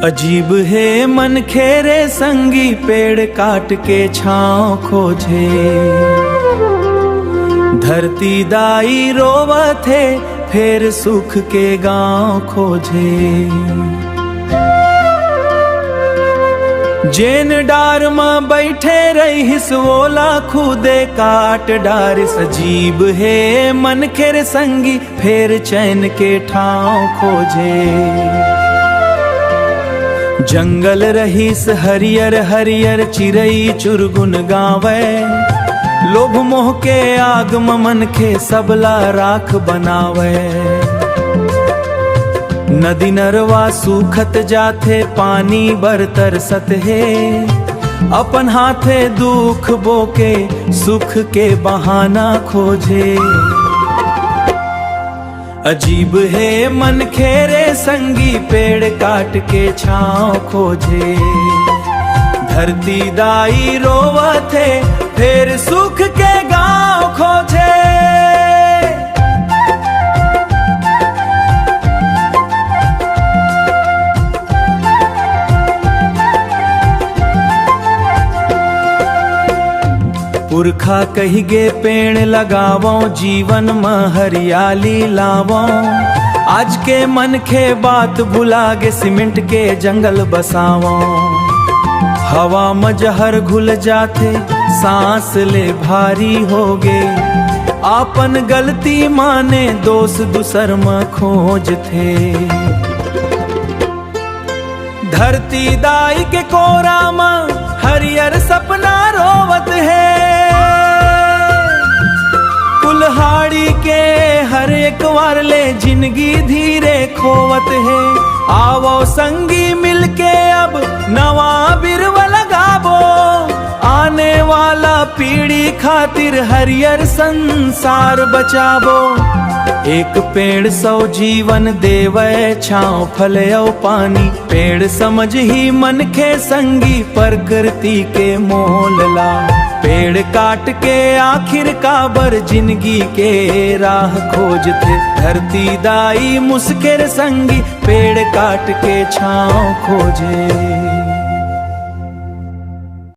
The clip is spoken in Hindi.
अजीब है मन खेरे संगी, पेड़ काट के छाँव खोजे। धरती दाई रोवत है, फिर सुख के गांव खोजे। जेन डार में बैठे रहीस, वोला खुदे काट डारिस। अजीब है मन खेरे संगी, फिर चैन के ठाव खोजे। जंगल रहीस हरियर हरियर, चिरई चुरगुन गावे। लोभ मोह के आग मन के, सबला राख बनावे। नदी नरवा सूखत जाथे, पानी बरतर सत है। अपन हाथे दुख बोके, सुख के बहाना खोजे। अजीब है मन खेरे संगी, पेड़ काट के छाँव खोजे। धरती दाई रोवत है, फिर सुख के गांव खोजे। पुरखा कही गे पेड़ लगावो, जीवन में हरियाली लावो। आज के मन के बात भुला गे, सीमेंट के जंगल बसावो। हवा में जहर घुल जाते, सांस ले भारी होगे। आपन गलती माने, दोष दूसर में खोज थे। धरती दाई के कोरा में, हरियर सपना रोवत है। कुल्हाड़ी के हर एक वार ले, जिंदगी धीरे खोवत है। आवो संगी मिलके अब नवा बिरवा लगाबो। आने वाला पीढ़ी खातिर हरियर संसार बचाबो। एक पेड़ 100 जीवन देवे, छाँव फलयो पानी। पेड़ समझ ही मन के संगी, प्रकृति के मोल ला। पेड़ काट के आखिर काबर, जिंदगी के राह खोजते। धरती दाई मुस्केर संगी, पेड़ काट के छाँव खोजे।